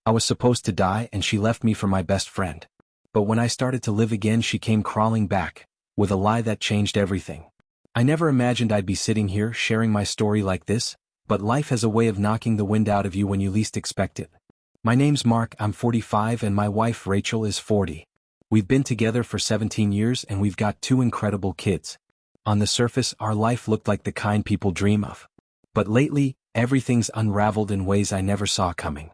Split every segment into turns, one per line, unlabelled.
I was supposed to die and she left me for my best friend. But when I started to live again, she came crawling back, with a lie that changed everything. I never imagined I'd be sitting here sharing my story like this, but life has a way of knocking the wind out of you when you least expect it. My name's Mark, I'm 45 and my wife Rachel is 40. We've been together for 17 years and we've got 2 incredible kids. On the surface, our life looked like the kind people dream of. But lately, everything's unraveled in ways I never saw coming.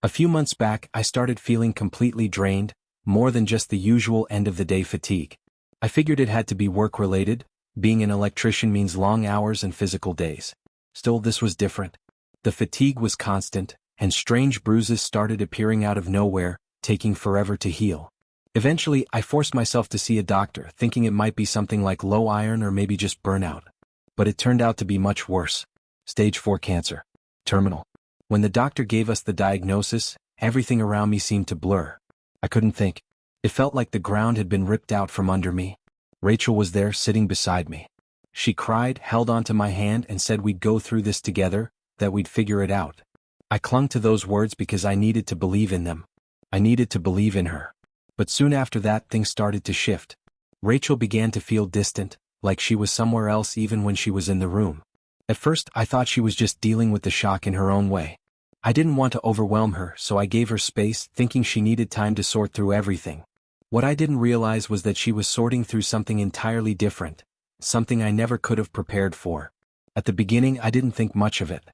A few months back, I started feeling completely drained, more than just the usual end-of-the-day fatigue. I figured it had to be work-related. Being an electrician means long hours and physical days. Still, this was different. The fatigue was constant, and strange bruises started appearing out of nowhere, taking forever to heal. Eventually, I forced myself to see a doctor, thinking it might be something like low iron or maybe just burnout. But it turned out to be much worse. Stage 4 cancer. Terminal. When the doctor gave us the diagnosis, everything around me seemed to blur. I couldn't think. It felt like the ground had been ripped out from under me. Rachel was there, sitting beside me. She cried, held onto my hand and said we'd go through this together, that we'd figure it out. I clung to those words because I needed to believe in them. I needed to believe in her. But soon after that, things started to shift. Rachel began to feel distant, like she was somewhere else even when she was in the room. At first, I thought she was just dealing with the shock in her own way. I didn't want to overwhelm her, so I gave her space, thinking she needed time to sort through everything. What I didn't realize was that she was sorting through something entirely different, something I never could have prepared for. At the beginning, I didn't think much of it.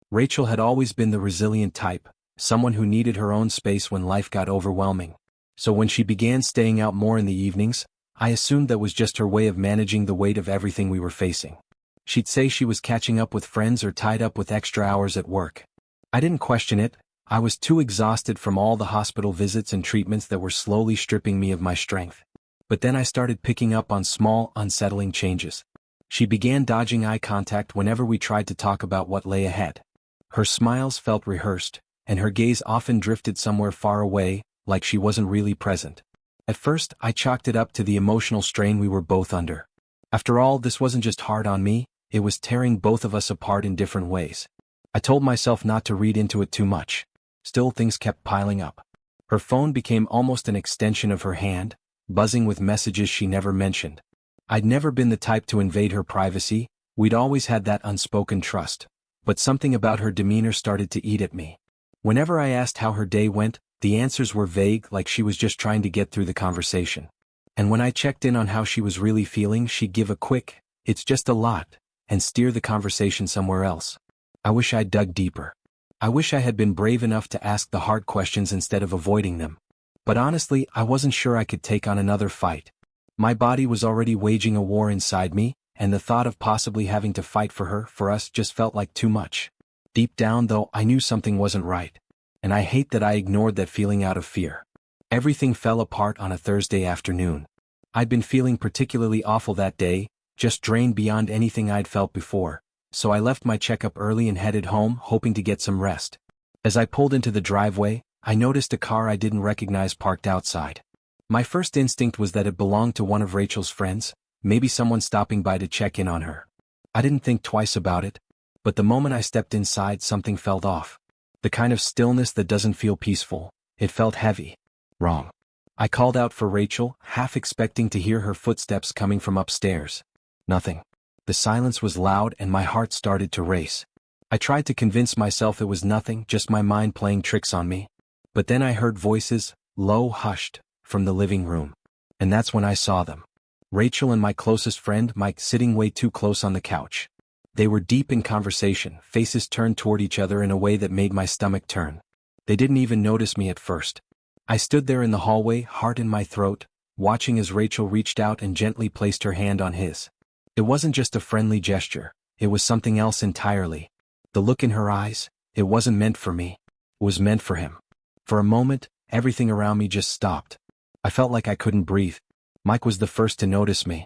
Rachel had always been the resilient type, someone who needed her own space when life got overwhelming. So when she began staying out more in the evenings, I assumed that was just her way of managing the weight of everything we were facing. She'd say she was catching up with friends or tied up with extra hours at work. I didn't question it. I was too exhausted from all the hospital visits and treatments that were slowly stripping me of my strength. But then I started picking up on small, unsettling changes. She began dodging eye contact whenever we tried to talk about what lay ahead. Her smiles felt rehearsed, and her gaze often drifted somewhere far away, like she wasn't really present. At first, I chalked it up to the emotional strain we were both under. After all, this wasn't just hard on me, it was tearing both of us apart in different ways. I told myself not to read into it too much. Still, things kept piling up. Her phone became almost an extension of her hand, buzzing with messages she never mentioned. I'd never been the type to invade her privacy, we'd always had that unspoken trust. But something about her demeanor started to eat at me. Whenever I asked how her day went, the answers were vague, like she was just trying to get through the conversation. And when I checked in on how she was really feeling, she'd give a quick, "It's just a lot," and steer the conversation somewhere else. I wish I'd dug deeper. I wish I had been brave enough to ask the hard questions instead of avoiding them. But honestly, I wasn't sure I could take on another fight. My body was already waging a war inside me, and the thought of possibly having to fight for her, for us, just felt like too much. Deep down, though, I knew something wasn't right. And I hate that I ignored that feeling out of fear. Everything fell apart on a Thursday afternoon. I'd been feeling particularly awful that day, just drained beyond anything I'd felt before, so I left my checkup early and headed home, hoping to get some rest. As I pulled into the driveway, I noticed a car I didn't recognize parked outside. My first instinct was that it belonged to one of Rachel's friends, maybe someone stopping by to check in on her. I didn't think twice about it, but the moment I stepped inside, something felt off. The kind of stillness that doesn't feel peaceful. It felt heavy. Wrong. I called out for Rachel, half expecting to hear her footsteps coming from upstairs. Nothing. The silence was loud and my heart started to race. I tried to convince myself it was nothing, just my mind playing tricks on me. But then I heard voices, low, hushed, from the living room. And that's when I saw them. Rachel and my closest friend, Mike, sitting way too close on the couch. They were deep in conversation, faces turned toward each other in a way that made my stomach turn. They didn't even notice me at first. I stood there in the hallway, heart in my throat, watching as Rachel reached out and gently placed her hand on his. It wasn't just a friendly gesture, it was something else entirely. The look in her eyes, it wasn't meant for me. It was meant for him. For a moment, everything around me just stopped. I felt like I couldn't breathe. Mike was the first to notice me.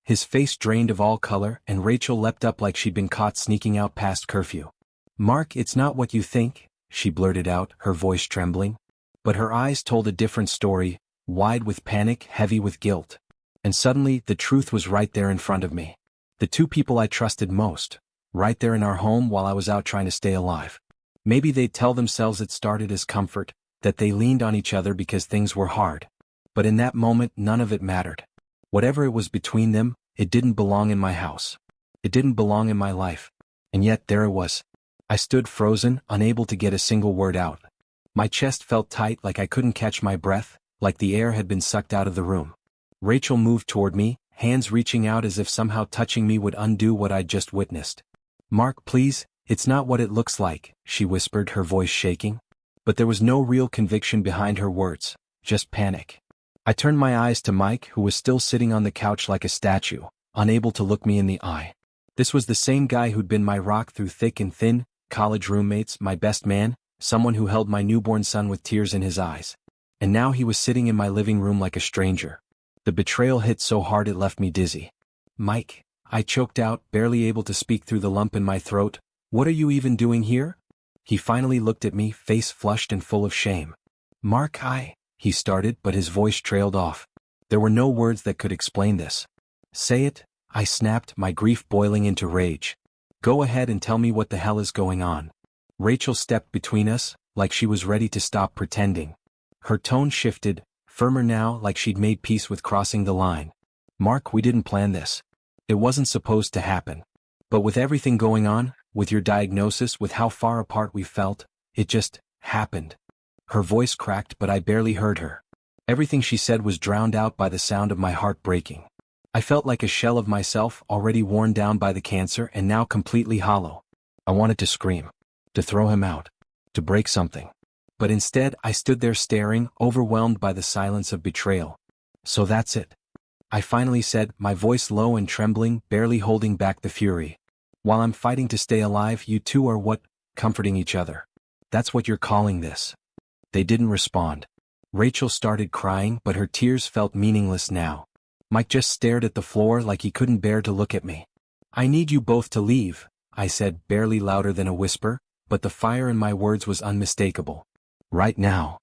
His face drained of all color, and Rachel leapt up like she'd been caught sneaking out past curfew. "Mark, it's not what you think," she blurted out, her voice trembling. But her eyes told a different story, wide with panic, heavy with guilt. And suddenly, the truth was right there in front of me. The 2 people I trusted most, right there in our home while I was out trying to stay alive. Maybe they'd tell themselves it started as comfort, that they leaned on each other because things were hard. But in that moment none of it mattered. Whatever it was between them, it didn't belong in my house. It didn't belong in my life. And yet there it was. I stood frozen, unable to get a single word out. My chest felt tight, like I couldn't catch my breath, like the air had been sucked out of the room. Rachel moved toward me, hands reaching out as if somehow touching me would undo what I'd just witnessed. "Mark, please, it's not what it looks like," she whispered, her voice shaking. But there was no real conviction behind her words, just panic. I turned my eyes to Mike, who was still sitting on the couch like a statue, unable to look me in the eye. This was the same guy who'd been my rock through thick and thin, college roommates, my best man, someone who held my newborn son with tears in his eyes. And now he was sitting in my living room like a stranger. The betrayal hit so hard it left me dizzy. "Mike," I choked out, barely able to speak through the lump in my throat, "what are you even doing here?" He finally looked at me, face flushed and full of shame. "Mark, he started, but his voice trailed off. There were no words that could explain this. "Say it," I snapped, my grief boiling into rage. "Go ahead and tell me what the hell is going on." Rachel stepped between us, like she was ready to stop pretending. Her tone shifted, firmer now, like she'd made peace with crossing the line. "Mark, we didn't plan this. It wasn't supposed to happen. But with everything going on, with your diagnosis, with how far apart we felt, it just happened." Her voice cracked, but I barely heard her. Everything she said was drowned out by the sound of my heart breaking. I felt like a shell of myself, already worn down by the cancer and now completely hollow. I wanted to scream, to throw him out, to break something. But instead I stood there staring, overwhelmed by the silence of betrayal. "So that's it," I finally said, my voice low and trembling, barely holding back the fury. "While I'm fighting to stay alive, you two are what? Comforting each other. That's what you're calling this?" They didn't respond. Rachel started crying, but her tears felt meaningless now. Mike just stared at the floor like he couldn't bear to look at me. "I need you both to leave," I said, barely louder than a whisper, but the fire in my words was unmistakable. "Right now."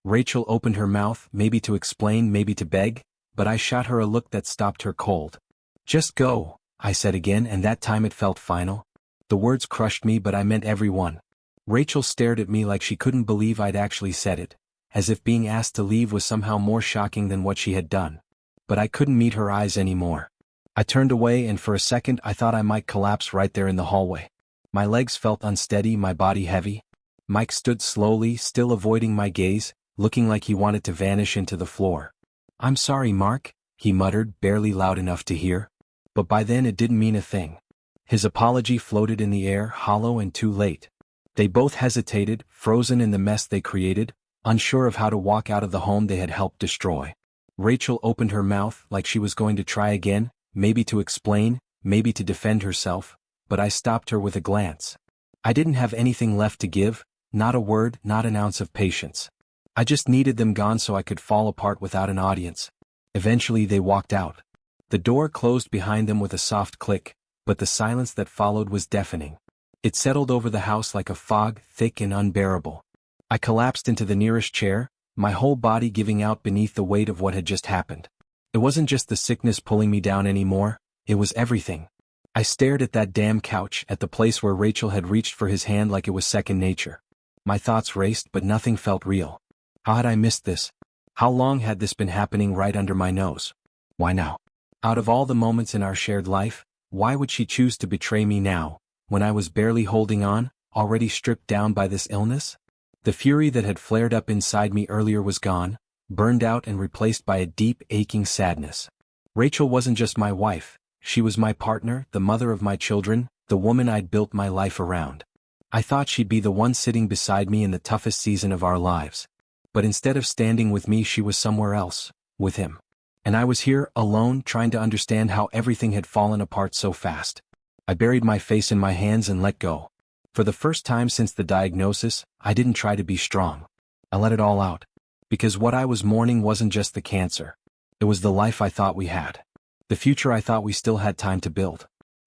Rachel opened her mouth, maybe to explain, maybe to beg, but I shot her a look that stopped her cold. "Just go," I said again, and that time it felt final. The words crushed me, but I meant every one. Rachel stared at me like she couldn't believe I'd actually said it, as if being asked to leave was somehow more shocking than what she had done. But I couldn't meet her eyes anymore. I turned away, and for a second I thought I might collapse right there in the hallway. My legs felt unsteady, my body heavy. Mike stood slowly, still avoiding my gaze, looking like he wanted to vanish into the floor. "I'm sorry, Mark," he muttered, barely loud enough to hear. But by then it didn't mean a thing. His apology floated in the air, hollow and too late. They both hesitated, frozen in the mess they created, unsure of how to walk out of the home they had helped destroy. Rachel opened her mouth like she was going to try again, maybe to explain, maybe to defend herself, but I stopped her with a glance. I didn't have anything left to give, not a word, not an ounce of patience. I just needed them gone so I could fall apart without an audience. Eventually they walked out. The door closed behind them with a soft click, but the silence that followed was deafening. It settled over the house like a fog, thick and unbearable. I collapsed into the nearest chair, my whole body giving out beneath the weight of what had just happened. It wasn't just the sickness pulling me down anymore, it was everything. I stared at that damn couch, at the place where Rachel had reached for his hand like it was second nature. My thoughts raced, but nothing felt real. How had I missed this? How long had this been happening right under my nose? Why now? Out of all the moments in our shared life, why would she choose to betray me now, when I was barely holding on, already stripped down by this illness? The fury that had flared up inside me earlier was gone, burned out and replaced by a deep, aching sadness. Rachel wasn't just my wife, she was my partner, the mother of my children, the woman I'd built my life around. I thought she'd be the one sitting beside me in the toughest season of our lives. But instead of standing with me, she was somewhere else, with him. And I was here, alone, trying to understand how everything had fallen apart so fast. I buried my face in my hands and let go. For the first time since the diagnosis, I didn't try to be strong. I let it all out. Because what I was mourning wasn't just the cancer. It was the life I thought we had. The future I thought we still had time to build.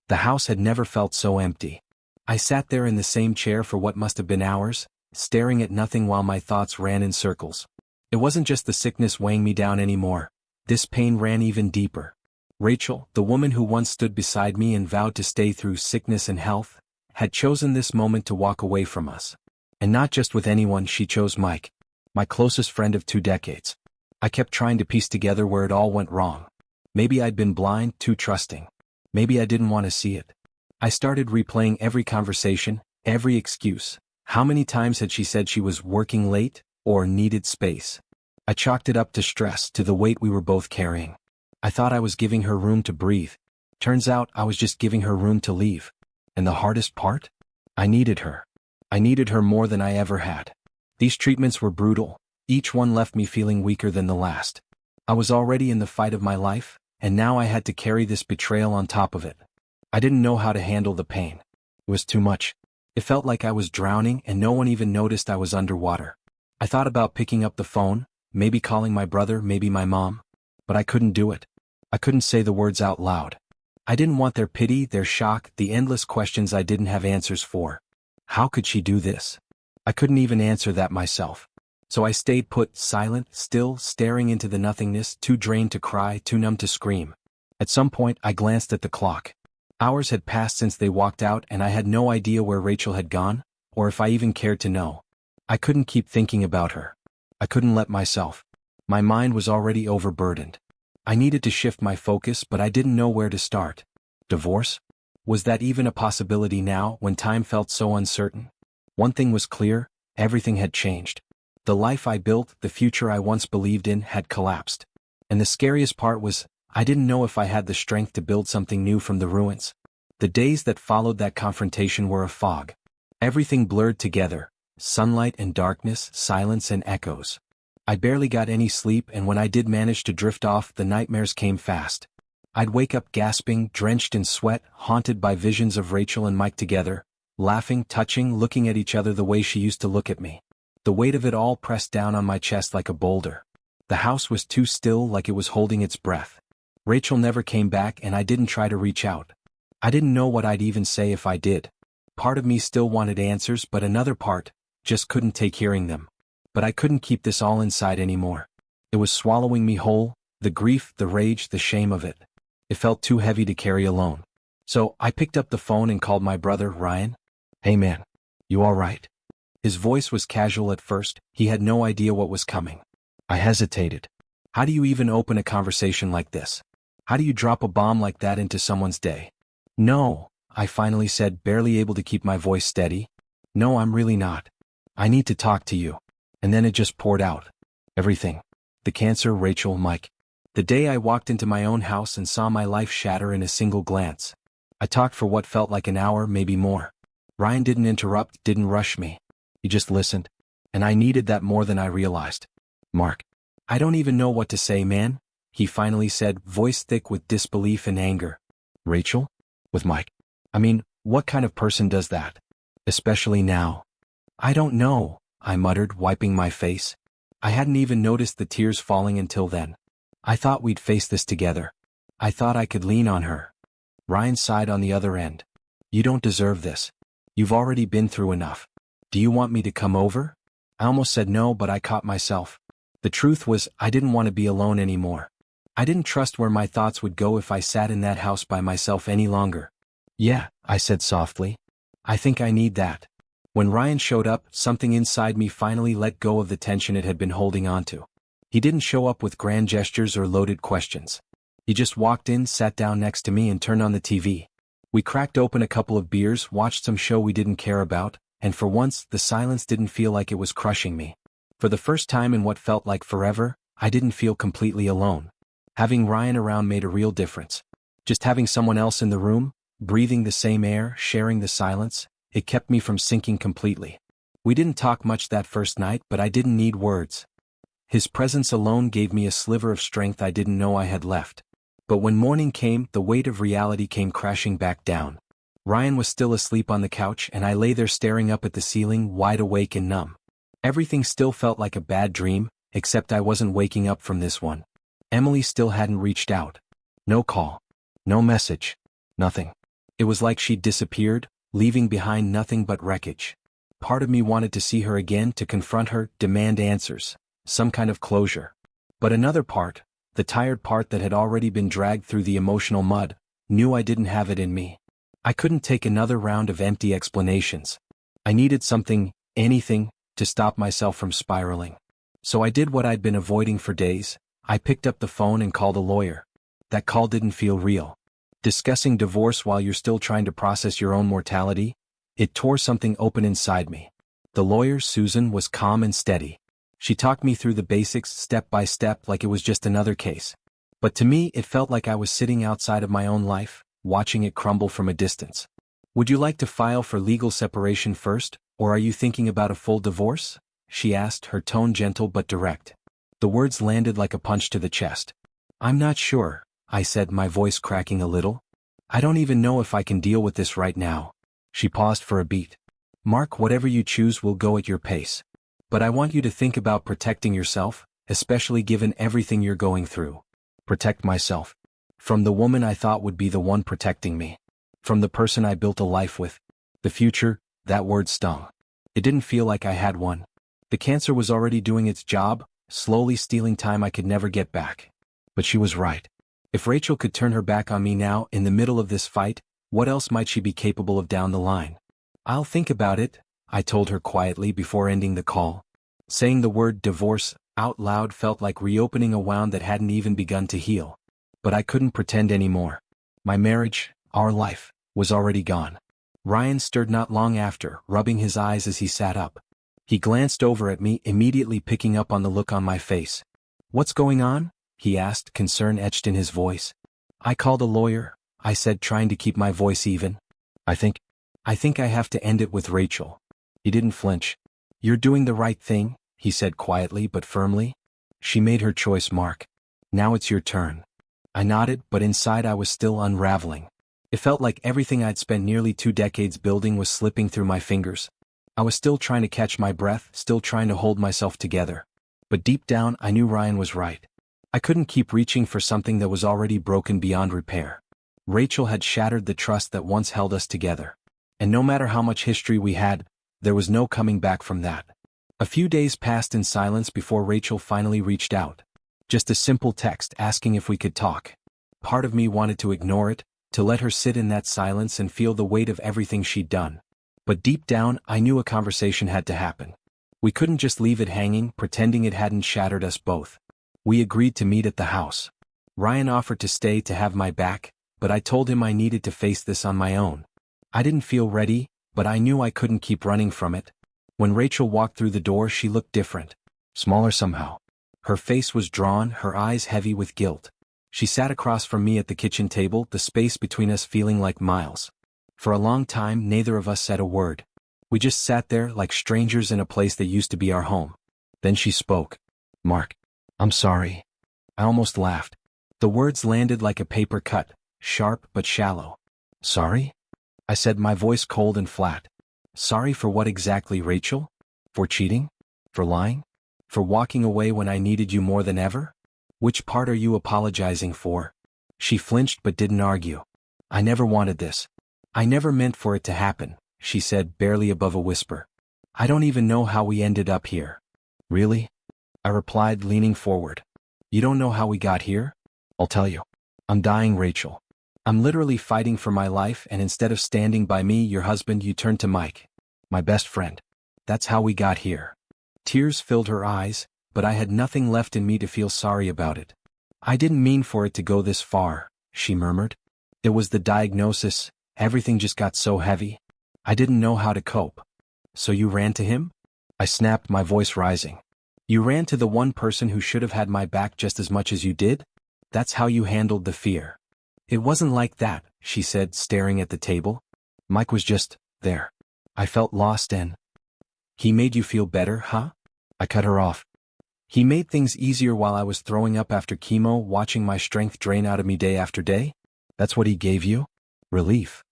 The house had never felt so empty. I sat there in the same chair for what must have been hours, staring at nothing while my thoughts ran in circles. It wasn't just the sickness weighing me down anymore. This pain ran even deeper. Rachel, the woman who once stood beside me and vowed to stay through sickness and health, had chosen this moment to walk away from us. And not just with anyone, she chose Mike. my closest friend of 2 decades. I kept trying to piece together where it all went wrong. Maybe I'd been blind, too trusting. Maybe I didn't want to see it. I started replaying every conversation, every excuse. How many times had she said she was working late or needed space? I chalked it up to stress, to the weight we were both carrying. I thought I was giving her room to breathe. Turns out I was just giving her room to leave. And the hardest part? I needed her. I needed her more than I ever had. These treatments were brutal. Each one left me feeling weaker than the last. I was already in the fight of my life, and now I had to carry this betrayal on top of it. I didn't know how to handle the pain. It was too much. It felt like I was drowning and no one even noticed I was underwater. I thought about picking up the phone, maybe calling my brother, maybe my mom. But I couldn't do it. I couldn't say the words out loud. I didn't want their pity, their shock, the endless questions I didn't have answers for. How could she do this? I couldn't even answer that myself. So I stayed put, silent, still, staring into the nothingness, too drained to cry, too numb to scream. At some point, I glanced at the clock. Hours had passed since they walked out and I had no idea where Rachel had gone, or if I even cared to know. I couldn't keep thinking about her. I couldn't let myself. My mind was already overburdened. I needed to shift my focus, but I didn't know where to start. Divorce? Was that even a possibility now, when time felt so uncertain? One thing was clear, everything had changed. The life I built, the future I once believed in, had collapsed. And the scariest part was, I didn't know if I had the strength to build something new from the ruins. The days that followed that confrontation were a fog. Everything blurred together, sunlight and darkness, silence and echoes. I barely got any sleep, and when I did manage to drift off, the nightmares came fast. I'd wake up gasping, drenched in sweat, haunted by visions of Rachel and Mike together, laughing, touching, looking at each other the way she used to look at me. The weight of it all pressed down on my chest like a boulder. The house was too still, like it was holding its breath. Rachel never came back and I didn't try to reach out. I didn't know what I'd even say if I did. Part of me still wanted answers, but another part just couldn't take hearing them. But I couldn't keep this all inside anymore. It was swallowing me whole, the grief, the rage, the shame of it. It felt too heavy to carry alone. So I picked up the phone and called my brother, Ryan. "Hey man, you all right?" His voice was casual at first. He had no idea what was coming. I hesitated. How do you even open a conversation like this? How do you drop a bomb like that into someone's day? "No," I finally said, barely able to keep my voice steady. "No, I'm really not. I need to talk to you." And then it just poured out. Everything. The cancer, Rachel, Mike. The day I walked into my own house and saw my life shatter in a single glance. I talked for what felt like an hour, maybe more. Ryan didn't interrupt, didn't rush me. He just listened. And I needed that more than I realized. "Mark, I don't even know what to say, man," he finally said, voice thick with disbelief and anger. "Rachel? With Mike? I mean, what kind of person does that? Especially now." "I don't know," I muttered, wiping my face. I hadn't even noticed the tears falling until then. "I thought we'd face this together. I thought I could lean on her." Ryan sighed on the other end. "You don't deserve this. You've already been through enough. Do you want me to come over?" I almost said no, but I caught myself. The truth was, I didn't want to be alone anymore. I didn't trust where my thoughts would go if I sat in that house by myself any longer. "Yeah," I said softly. "I think I need that." When Ryan showed up, something inside me finally let go of the tension it had been holding onto. He didn't show up with grand gestures or loaded questions. He just walked in, sat down next to me and turned on the TV. We cracked open a couple of beers, watched some show we didn't care about, and for once, the silence didn't feel like it was crushing me. For the first time in what felt like forever, I didn't feel completely alone. Having Ryan around made a real difference. Just having someone else in the room, breathing the same air, sharing the silence, it kept me from sinking completely. We didn't talk much that first night, but I didn't need words. His presence alone gave me a sliver of strength I didn't know I had left. But when morning came, the weight of reality came crashing back down. Ryan was still asleep on the couch and I lay there staring up at the ceiling, wide awake and numb. Everything still felt like a bad dream, except I wasn't waking up from this one. Emily still hadn't reached out. No call. No message. Nothing. It was like she'd disappeared, leaving behind nothing but wreckage. Part of me wanted to see her again, to confront her, demand answers, some kind of closure. But another part, the tired part that had already been dragged through the emotional mud, knew I didn't have it in me. I couldn't take another round of empty explanations. I needed something, anything, to stop myself from spiraling. So I did what I'd been avoiding for days. I picked up the phone and called a lawyer. That call didn't feel real. Discussing divorce while you're still trying to process your own mortality? It tore something open inside me. The lawyer, Susan, was calm and steady. She talked me through the basics step by step like it was just another case. But to me, it felt like I was sitting outside of my own life, watching it crumble from a distance. Would you like to file for legal separation first, or are you thinking about a full divorce? She asked, her tone gentle but direct. The words landed like a punch to the chest. I'm not sure, I said, my voice cracking a little. I don't even know if I can deal with this right now. She paused for a beat. Mark, whatever you choose will go at your pace. But I want you to think about protecting yourself, especially given everything you're going through. Protect myself. From the woman I thought would be the one protecting me. From the person I built a life with. The future, that word stung. It didn't feel like I had one. The cancer was already doing its job, slowly stealing time I could never get back. But she was right. If Rachel could turn her back on me now, in the middle of this fight, what else might she be capable of down the line? I'll think about it, I told her quietly before ending the call. Saying the word divorce out loud felt like reopening a wound that hadn't even begun to heal. But I couldn't pretend anymore. My marriage, our life, was already gone. Ryan stirred not long after, rubbing his eyes as he sat up. He glanced over at me, immediately picking up on the look on my face. What's going on? He asked, concern etched in his voice. I called a lawyer, I said, trying to keep my voice even. I think I have to end it with Rachel. He didn't flinch. You're doing the right thing, he said quietly but firmly. She made her choice, Mark. Now it's your turn. I nodded, but inside I was still unraveling. It felt like everything I'd spent nearly 2 decades building was slipping through my fingers. I was still trying to catch my breath, still trying to hold myself together. But deep down, I knew Ryan was right. I couldn't keep reaching for something that was already broken beyond repair. Rachel had shattered the trust that once held us together. And no matter how much history we had, there was no coming back from that. A few days passed in silence before Rachel finally reached out. Just a simple text asking if we could talk. Part of me wanted to ignore it, to let her sit in that silence and feel the weight of everything she'd done. But deep down, I knew a conversation had to happen. We couldn't just leave it hanging, pretending it hadn't shattered us both. We agreed to meet at the house. Ryan offered to stay to have my back, but I told him I needed to face this on my own. I didn't feel ready, but I knew I couldn't keep running from it. When Rachel walked through the door, she looked different. Smaller somehow. Her face was drawn, her eyes heavy with guilt. She sat across from me at the kitchen table, the space between us feeling like miles. For a long time, neither of us said a word. We just sat there like strangers in a place that used to be our home. Then she spoke. Mark, I'm sorry. I almost laughed. The words landed like a paper cut, sharp but shallow. Sorry? I said, my voice cold and flat. Sorry for what exactly, Rachel? For cheating? For lying? For walking away when I needed you more than ever? Which part are you apologizing for? She flinched but didn't argue. I never wanted this. I never meant for it to happen, she said, barely above a whisper. I don't even know how we ended up here. Really? I replied, leaning forward. You don't know how we got here? I'll tell you. I'm dying, Rachel. I'm literally fighting for my life, and instead of standing by me, your husband, you turned to Mike. My best friend. That's how we got here. Tears filled her eyes, but I had nothing left in me to feel sorry about it. I didn't mean for it to go this far, she murmured. It was the diagnosis, everything just got so heavy. I didn't know how to cope. So you ran to him? I snapped, my voice rising. You ran to the one person who should have had my back just as much as you did? That's how you handled the fear. It wasn't like that, she said, staring at the table. Mike was just there. I felt lost and... He made you feel better, huh? I cut her off. He made things easier while I was throwing up after chemo, watching my strength drain out of me day after day? That's what he gave you? Relief.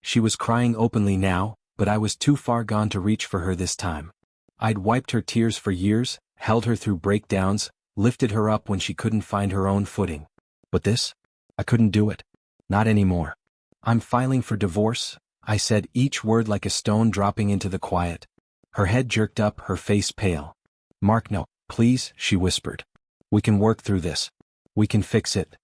She was crying openly now, but I was too far gone to reach for her this time. I'd wiped her tears for years, held her through breakdowns, lifted her up when she couldn't find her own footing. But this? I couldn't do it. Not anymore. I'm filing for divorce, I said, each word like a stone dropping into the quiet. Her head jerked up, her face pale. Mark, no, please, she whispered. We can work through this. We can fix it.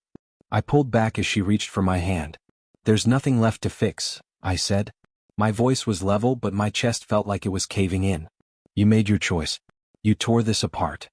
I pulled back as she reached for my hand. There's nothing left to fix, I said. My voice was level, but my chest felt like it was caving in. You made your choice. You tore this apart.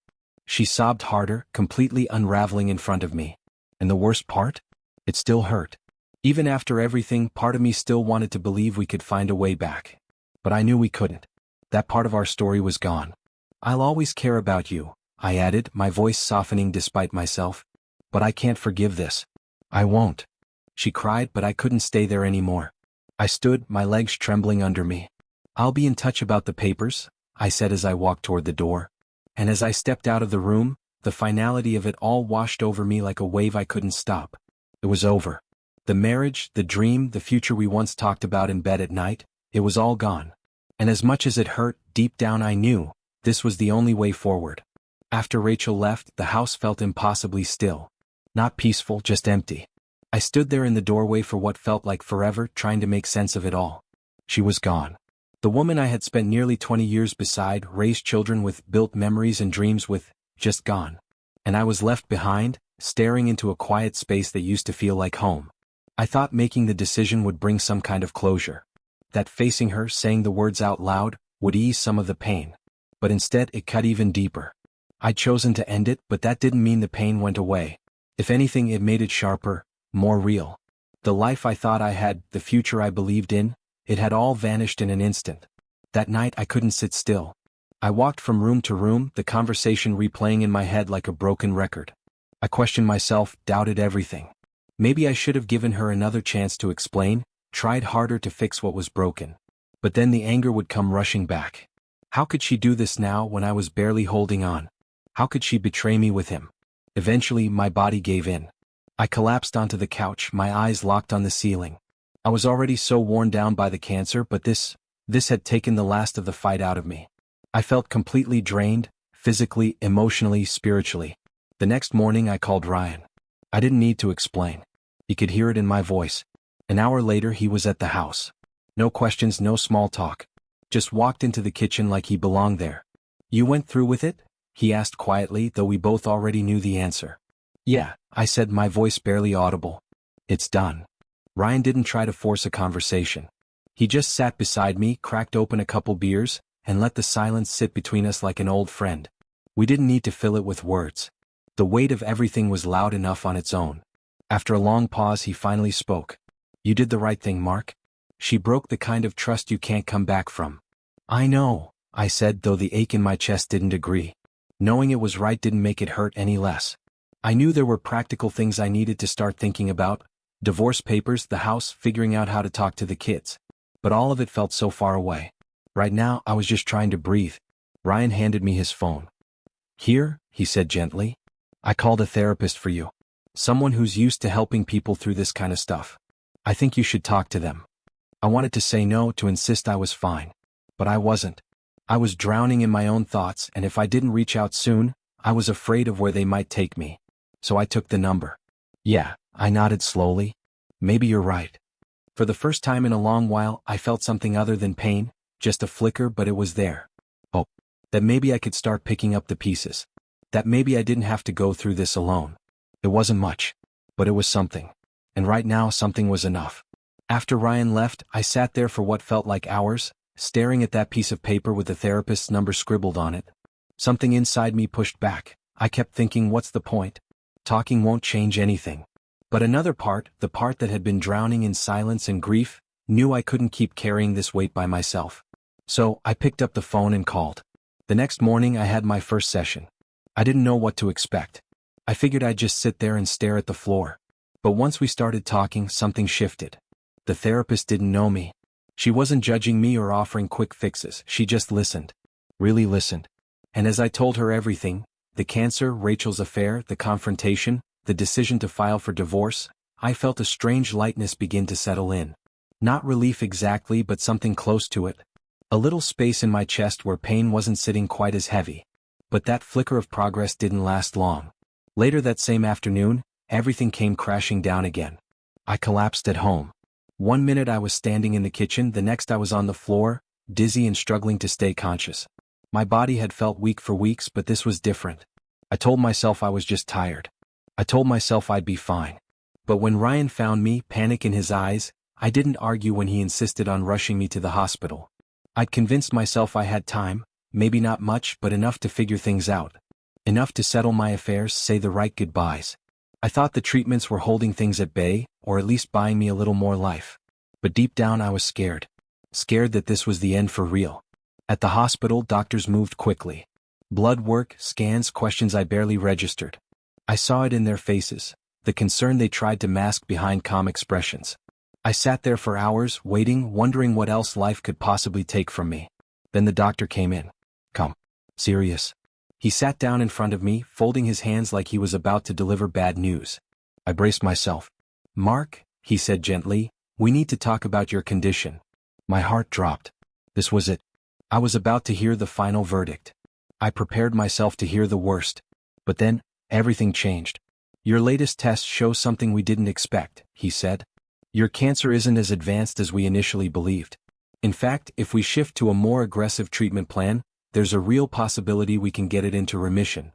She sobbed harder, completely unraveling in front of me. And the worst part? It still hurt. Even after everything, part of me still wanted to believe we could find a way back. But I knew we couldn't. That part of our story was gone. I'll always care about you, I added, my voice softening despite myself. But I can't forgive this. I won't. She cried, but I couldn't stay there anymore. I stood, my legs trembling under me. I'll be in touch about the papers, I said as I walked toward the door. And as I stepped out of the room, the finality of it all washed over me like a wave I couldn't stop. It was over. The marriage, the dream, the future we once talked about in bed at night, it was all gone. And as much as it hurt, deep down I knew, this was the only way forward. After Rachel left, the house felt impossibly still. Not peaceful, just empty. I stood there in the doorway for what felt like forever, trying to make sense of it all. She was gone. The woman I had spent nearly 20 years beside, raised children with, built memories and dreams with, just gone. And I was left behind, staring into a quiet space that used to feel like home. I thought making the decision would bring some kind of closure. That facing her, saying the words out loud, would ease some of the pain. But instead it cut even deeper. I'd chosen to end it, but that didn't mean the pain went away. If anything, it made it sharper, more real. The life I thought I had, the future I believed in, it had all vanished in an instant. That night I couldn't sit still. I walked from room to room, the conversation replaying in my head like a broken record. I questioned myself, doubted everything. Maybe I should have given her another chance to explain, tried harder to fix what was broken. But then the anger would come rushing back. How could she do this now when I was barely holding on? How could she betray me with him? Eventually, my body gave in. I collapsed onto the couch, my eyes locked on the ceiling. I was already so worn down by the cancer, but this had taken the last of the fight out of me. I felt completely drained, physically, emotionally, spiritually. The next morning I called Ryan. I didn't need to explain. He could hear it in my voice. An hour later he was at the house. No questions, no small talk. Just walked into the kitchen like he belonged there. "You went through with it?" he asked quietly, though we both already knew the answer. "Yeah," I said, my voice barely audible. "It's done." Ryan didn't try to force a conversation. He just sat beside me, cracked open a couple beers, and let the silence sit between us like an old friend. We didn't need to fill it with words. The weight of everything was loud enough on its own. After a long pause he finally spoke. "You did the right thing, Mark. She broke the kind of trust you can't come back from." "I know," I said, though the ache in my chest didn't agree. Knowing it was right didn't make it hurt any less. I knew there were practical things I needed to start thinking about. Divorce papers, the house, figuring out how to talk to the kids. But all of it felt so far away. Right now, I was just trying to breathe. Ryan handed me his phone. "Here," he said gently. "I called a therapist for you. Someone who's used to helping people through this kind of stuff. I think you should talk to them." I wanted to say no, to insist I was fine. But I wasn't. I was drowning in my own thoughts, and if I didn't reach out soon, I was afraid of where they might take me. So I took the number. "Yeah," I nodded slowly. "Maybe you're right." For the first time in a long while, I felt something other than pain, just a flicker, but it was there. Hope. That maybe I could start picking up the pieces. That maybe I didn't have to go through this alone. It wasn't much. But it was something. And right now, something was enough. After Ryan left, I sat there for what felt like hours, staring at that piece of paper with the therapist's number scribbled on it. Something inside me pushed back. I kept thinking, what's the point? Talking won't change anything. But another part, the part that had been drowning in silence and grief, knew I couldn't keep carrying this weight by myself. So, I picked up the phone and called. The next morning I had my first session. I didn't know what to expect. I figured I'd just sit there and stare at the floor. But once we started talking, something shifted. The therapist didn't know me. She wasn't judging me or offering quick fixes, she just listened. Really listened. And as I told her everything, the cancer, Rachel's affair, the confrontation, the decision to file for divorce, I felt a strange lightness begin to settle in. Not relief exactly, but something close to it. A little space in my chest where pain wasn't sitting quite as heavy. But that flicker of progress didn't last long. Later that same afternoon, everything came crashing down again. I collapsed at home. One minute I was standing in the kitchen, the next I was on the floor, dizzy and struggling to stay conscious. My body had felt weak for weeks, but this was different. I told myself I was just tired. I told myself I'd be fine. But when Ryan found me, panic in his eyes, I didn't argue when he insisted on rushing me to the hospital. I'd convinced myself I had time, maybe not much, but enough to figure things out. Enough to settle my affairs, say the right goodbyes. I thought the treatments were holding things at bay, or at least buying me a little more life. But deep down I was scared. Scared that this was the end for real. At the hospital, doctors moved quickly. Blood work, scans, questions I barely registered. I saw it in their faces, the concern they tried to mask behind calm expressions. I sat there for hours, waiting, wondering what else life could possibly take from me. Then the doctor came in. Come. Serious. He sat down in front of me, folding his hands like he was about to deliver bad news. I braced myself. Mark, he said gently, we need to talk about your condition. My heart dropped. This was it. I was about to hear the final verdict. I prepared myself to hear the worst. But then, everything changed. Your latest tests show something we didn't expect, he said. Your cancer isn't as advanced as we initially believed. In fact, if we shift to a more aggressive treatment plan, there's a real possibility we can get it into remission.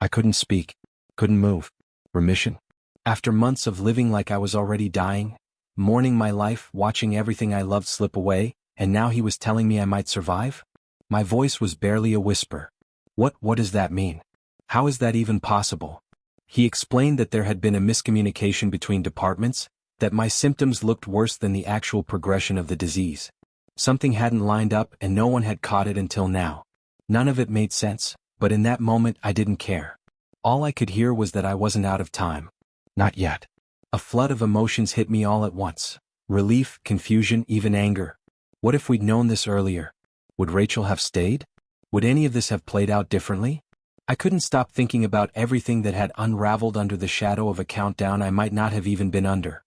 I couldn't speak. Couldn't move. Remission? After months of living like I was already dying, mourning my life, watching everything I loved slip away, and now he was telling me I might survive? My voice was barely a whisper. What does that mean? How is that even possible? He explained that there had been a miscommunication between departments, that my symptoms looked worse than the actual progression of the disease. Something hadn't lined up and no one had caught it until now. None of it made sense, but in that moment I didn't care. All I could hear was that I wasn't out of time. Not yet. A flood of emotions hit me all at once. Relief, confusion, even anger. What if we'd known this earlier? Would Rachel have stayed? Would any of this have played out differently? I couldn't stop thinking about everything that had unraveled under the shadow of a countdown I might not have even been under.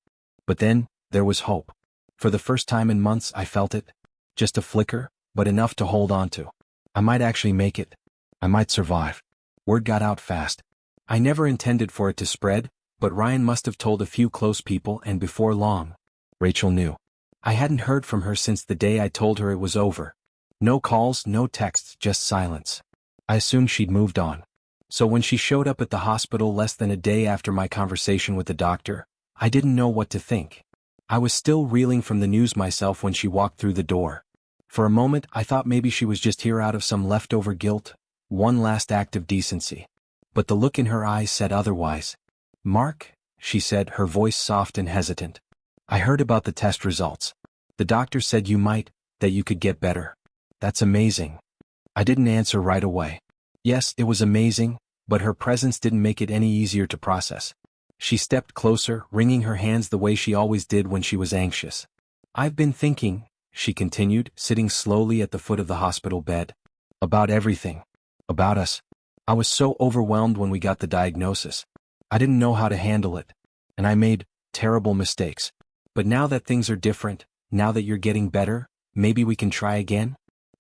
But then, there was hope. For the first time in months I felt it. Just a flicker, but enough to hold on to. I might actually make it. I might survive. Word got out fast. I never intended for it to spread, but Ryan must have told a few close people, and before long, Rachel knew. I hadn't heard from her since the day I told her it was over. No calls, no texts, just silence. I assumed she'd moved on. So when she showed up at the hospital less than a day after my conversation with the doctor, I didn't know what to think. I was still reeling from the news myself when she walked through the door. For a moment, I thought maybe she was just here out of some leftover guilt, one last act of decency. But the look in her eyes said otherwise. Mark, she said, her voice soft and hesitant. I heard about the test results. The doctor said that you could get better. That's amazing. I didn't answer right away. Yes, it was amazing, but her presence didn't make it any easier to process. She stepped closer, wringing her hands the way she always did when she was anxious. I've been thinking, she continued, sitting slowly at the foot of the hospital bed. About everything. About us. I was so overwhelmed when we got the diagnosis. I didn't know how to handle it. And I made terrible mistakes. But now that things are different, now that you're getting better, maybe we can try again?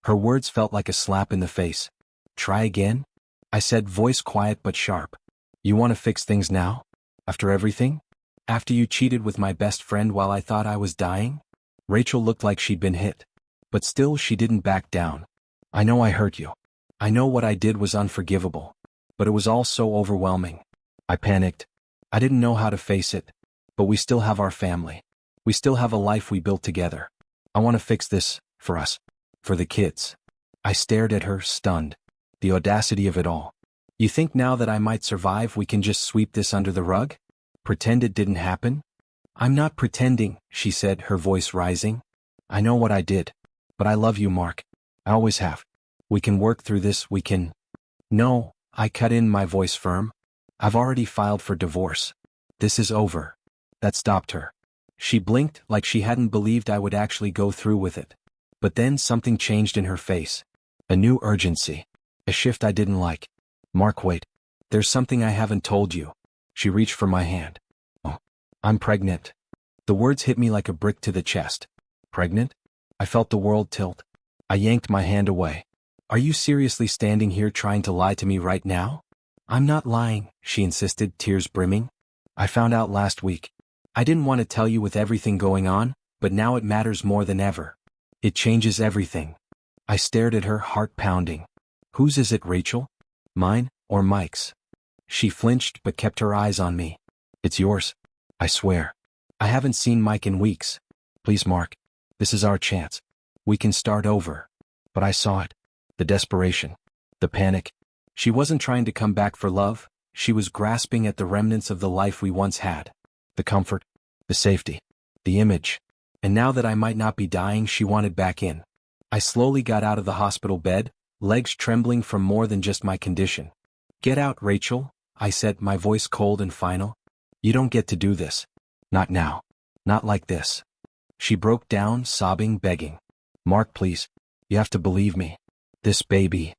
Her words felt like a slap in the face. Try again? I said, voice quiet but sharp. You want to fix things now? After everything? After you cheated with my best friend while I thought I was dying? Rachel looked like she'd been hit. But still she didn't back down. I know I hurt you. I know what I did was unforgivable. But it was all so overwhelming. I panicked. I didn't know how to face it. But we still have our family. We still have a life we built together. I want to fix this, for us. For the kids. I stared at her, stunned. The audacity of it all. You think now that I might survive we can just sweep this under the rug? Pretend it didn't happen? I'm not pretending, she said, her voice rising. I know what I did. But I love you, Mark. I always have. We can work through this, we can... No, I cut in, my voice firm. I've already filed for divorce. This is over. That stopped her. She blinked like she hadn't believed I would actually go through with it. But then something changed in her face. A new urgency. A shift I didn't like. Mark, wait. There's something I haven't told you. She reached for my hand. Oh, I'm pregnant. The words hit me like a brick to the chest. Pregnant? I felt the world tilt. I yanked my hand away. Are you seriously standing here trying to lie to me right now? I'm not lying, she insisted, tears brimming. I found out last week. I didn't want to tell you with everything going on, but now it matters more than ever. It changes everything. I stared at her, heart pounding. Whose is it, Rachel? Mine, or Mike's? She flinched but kept her eyes on me. It's yours. I swear. I haven't seen Mike in weeks. Please, Mark. This is our chance. We can start over. But I saw it. The desperation. The panic. She wasn't trying to come back for love, she was grasping at the remnants of the life we once had. The comfort, the safety, the image. And now that I might not be dying, she wanted back in. I slowly got out of the hospital bed, legs trembling from more than just my condition. "Get out, Rachel," I said, my voice cold and final. "You don't get to do this. Not now. Not like this." She broke down, sobbing, begging. "Mark, please. You have to believe me. This baby."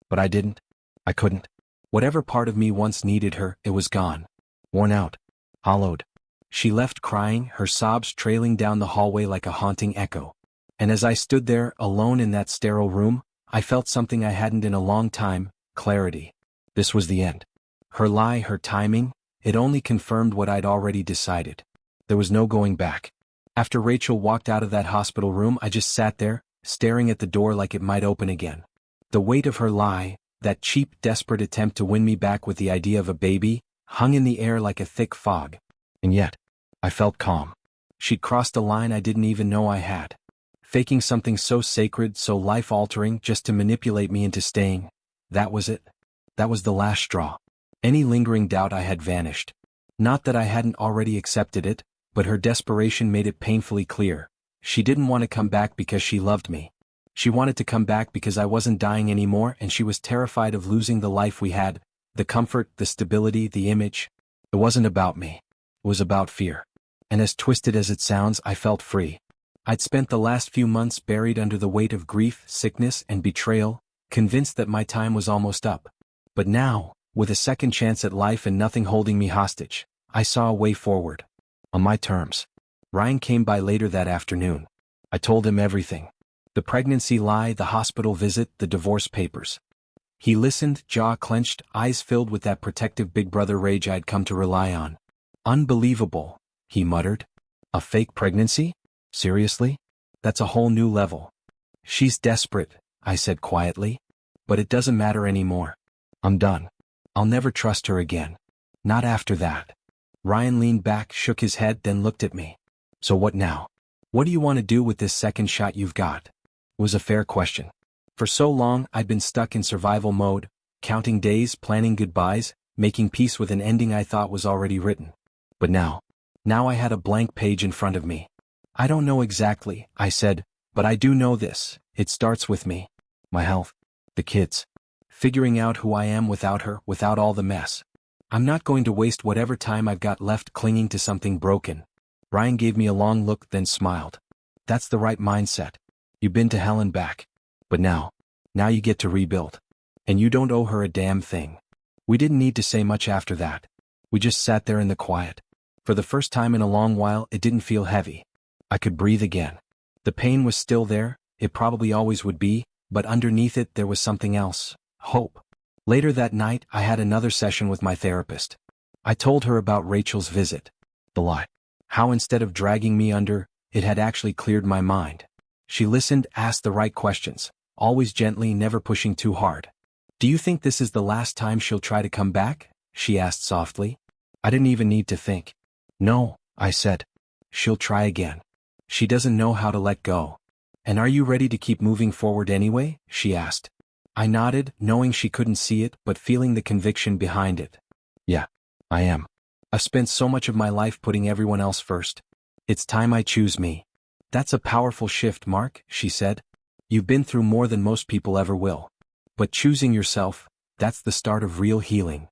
But I didn't. I couldn't. Whatever part of me once needed her, it was gone. Worn out. Hollowed. She left crying, her sobs trailing down the hallway like a haunting echo. And as I stood there, alone in that sterile room, I felt something I hadn't in a long time: clarity. This was the end. Her lie, her timing, it only confirmed what I'd already decided. There was no going back. After Rachel walked out of that hospital room, I just sat there, staring at the door like it might open again. The weight of her lie, that cheap, desperate attempt to win me back with the idea of a baby, hung in the air like a thick fog. And yet, I felt calm. She'd crossed a line I didn't even know I had. Faking something so sacred, so life-altering, just to manipulate me into staying. That was it. That was the last straw. Any lingering doubt I had vanished. Not that I hadn't already accepted it, but her desperation made it painfully clear. She didn't want to come back because she loved me. She wanted to come back because I wasn't dying anymore, and she was terrified of losing the life we had, the comfort, the stability, the image. It wasn't about me. It was about fear. And as twisted as it sounds, I felt free. I'd spent the last few months buried under the weight of grief, sickness, and betrayal, convinced that my time was almost up. But now, with a second chance at life and nothing holding me hostage, I saw a way forward. On my terms. Ryan came by later that afternoon. I told him everything. The pregnancy lie, the hospital visit, the divorce papers. He listened, jaw clenched, eyes filled with that protective big brother rage I'd come to rely on. "Unbelievable," he muttered. "A fake pregnancy? Seriously? That's a whole new level." "She's desperate," I said quietly. "But it doesn't matter anymore. I'm done. I'll never trust her again. Not after that." Ryan leaned back, shook his head, then looked at me. "So what now? What do you want to do with this second shot you've got?" It was a fair question. For so long, I'd been stuck in survival mode, counting days, planning goodbyes, making peace with an ending I thought was already written. But now I had a blank page in front of me. "I don't know exactly," I said, "but I do know this. It starts with me. My health. The kids. Figuring out who I am without her, without all the mess. I'm not going to waste whatever time I've got left clinging to something broken." Ryan gave me a long look, then smiled. "That's the right mindset. You've been to hell and back. But now you get to rebuild. And you don't owe her a damn thing." We didn't need to say much after that. We just sat there in the quiet. For the first time in a long while, it didn't feel heavy. I could breathe again. The pain was still there, it probably always would be, but underneath it there was something else: hope. Later that night, I had another session with my therapist. I told her about Rachel's visit. The lie. How instead of dragging me under, it had actually cleared my mind. She listened, asked the right questions, always gently, never pushing too hard. "Do you think this is the last time she'll try to come back?" she asked softly. I didn't even need to think. "No," I said. "She'll try again. She doesn't know how to let go." "And are you ready to keep moving forward anyway?" she asked. I nodded, knowing she couldn't see it, but feeling the conviction behind it. "Yeah, I am. I've spent so much of my life putting everyone else first. It's time I choose me." "That's a powerful shift, Mark," she said. "You've been through more than most people ever will. But choosing yourself, that's the start of real healing."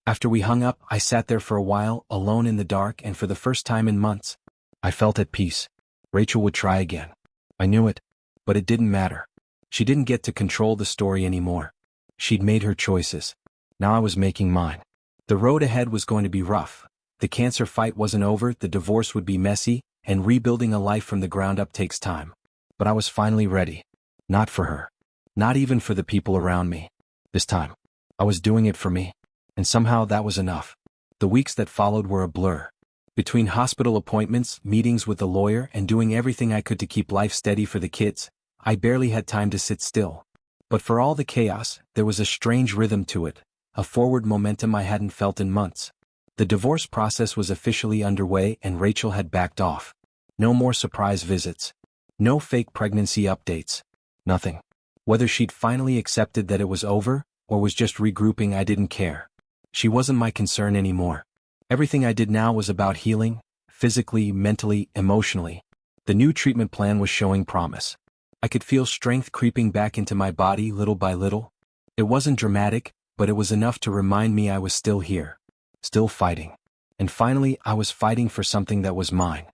After we hung up, I sat there for a while, alone in the dark, and for the first time in months, I felt at peace. Rachel would try again. I knew it. But it didn't matter. She didn't get to control the story anymore. She'd made her choices. Now I was making mine. The road ahead was going to be rough. The cancer fight wasn't over, the divorce would be messy, and rebuilding a life from the ground up takes time. But I was finally ready. Not for her. Not even for the people around me. This time, I was doing it for me. And somehow that was enough. The weeks that followed were a blur. Between hospital appointments, meetings with the lawyer, and doing everything I could to keep life steady for the kids, I barely had time to sit still. But for all the chaos, there was a strange rhythm to it, a forward momentum I hadn't felt in months. The divorce process was officially underway, and Rachel had backed off. No more surprise visits. No fake pregnancy updates. Nothing. Whether she'd finally accepted that it was over, or was just regrouping, I didn't care. She wasn't my concern anymore. Everything I did now was about healing, physically, mentally, emotionally. The new treatment plan was showing promise. I could feel strength creeping back into my body little by little. It wasn't dramatic, but it was enough to remind me I was still here. Still fighting. And finally, I was fighting for something that was mine.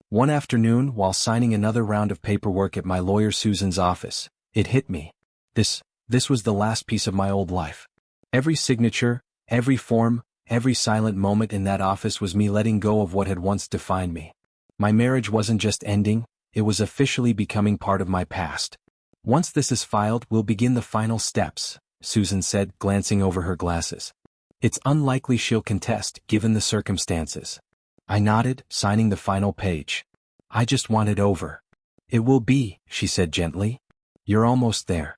One afternoon, while signing another round of paperwork at my lawyer Susan's office, it hit me. This was the last piece of my old life. Every signature, every form, every silent moment in that office was me letting go of what had once defined me. My marriage wasn't just ending, it was officially becoming part of my past. Once this is filed, we'll begin the final steps, Susan said, glancing over her glasses. It's unlikely she'll contest, given the circumstances. I nodded, signing the final page. I just want it over. It will be, she said gently. You're almost there.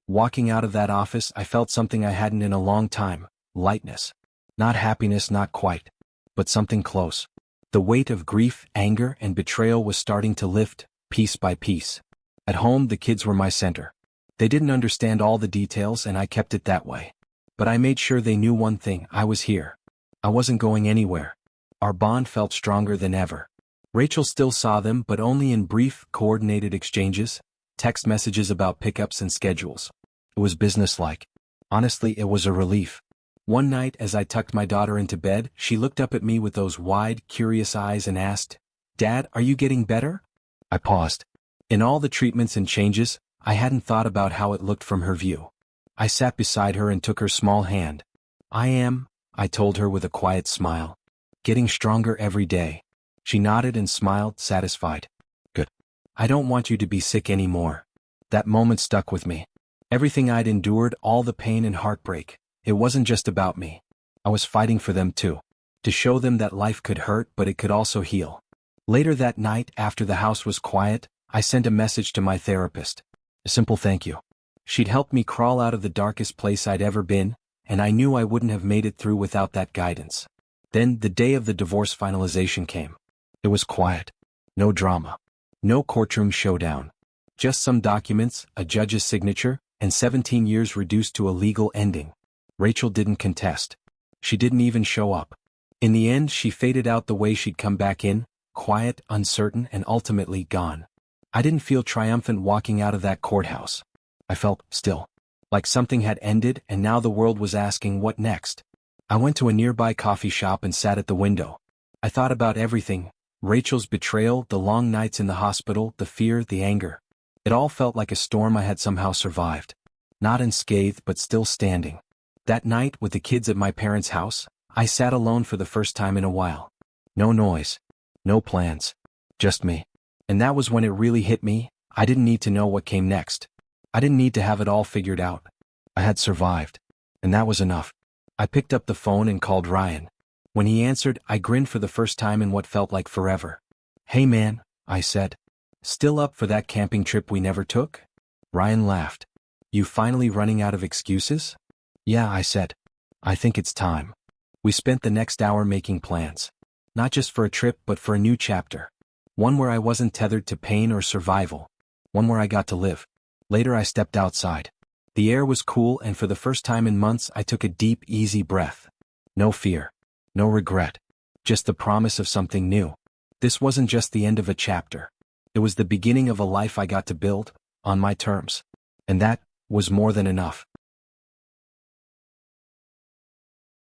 Walking out of that office, I felt something I hadn't in a long time, lightness. Not happiness, not quite. But something close. The weight of grief, anger, and betrayal was starting to lift, piece by piece. At home, the kids were my center. They didn't understand all the details, and I kept it that way. But I made sure they knew one thing: I was here. I wasn't going anywhere. Our bond felt stronger than ever. Rachel still saw them, but only in brief, coordinated exchanges, text messages about pickups and schedules. It was businesslike. Honestly, it was a relief. One night, as I tucked my daughter into bed, she looked up at me with those wide, curious eyes and asked, "Dad, are you getting better?" I paused. In all the treatments and changes, I hadn't thought about how it looked from her view. I sat beside her and took her small hand. I told her with a quiet smile. Getting stronger every day. She nodded and smiled, satisfied. Good. I don't want you to be sick anymore. That moment stuck with me. Everything I'd endured, all the pain and heartbreak, it wasn't just about me. I was fighting for them too. To show them that life could hurt, but it could also heal. Later that night, after the house was quiet, I sent a message to my therapist. A simple thank you. She'd helped me crawl out of the darkest place I'd ever been, and I knew I wouldn't have made it through without that guidance. Then, the day of the divorce finalization came. It was quiet. No drama. No courtroom showdown. Just some documents, a judge's signature, and 17 years reduced to a legal ending. Rachel didn't contest. She didn't even show up. In the end, she faded out the way she'd come back in, quiet, uncertain, and ultimately gone. I didn't feel triumphant walking out of that courthouse. I felt, still, like something had ended and now the world was asking what next. I went to a nearby coffee shop and sat at the window. I thought about everything: Rachel's betrayal, the long nights in the hospital, the fear, the anger. It all felt like a storm I had somehow survived. Not unscathed, but still standing. That night, with the kids at my parents' house, I sat alone for the first time in a while. No noise. No plans. Just me. And that was when it really hit me. I didn't need to know what came next. I didn't need to have it all figured out. I had survived. And that was enough. I picked up the phone and called Ryan. When he answered, I grinned for the first time in what felt like forever. "Hey man," I said. "Still up for that camping trip we never took?" Ryan laughed. "You finally running out of excuses?" "Yeah," I said. "I think it's time." We spent the next hour making plans. Not just for a trip, but for a new chapter. One where I wasn't tethered to pain or survival. One where I got to live. Later I stepped outside. The air was cool, and for the first time in months I took a deep, easy breath. No fear. No regret. Just the promise of something new. This wasn't just the end of a chapter. It was the beginning of a life I got to build, on my terms. And that was more than enough.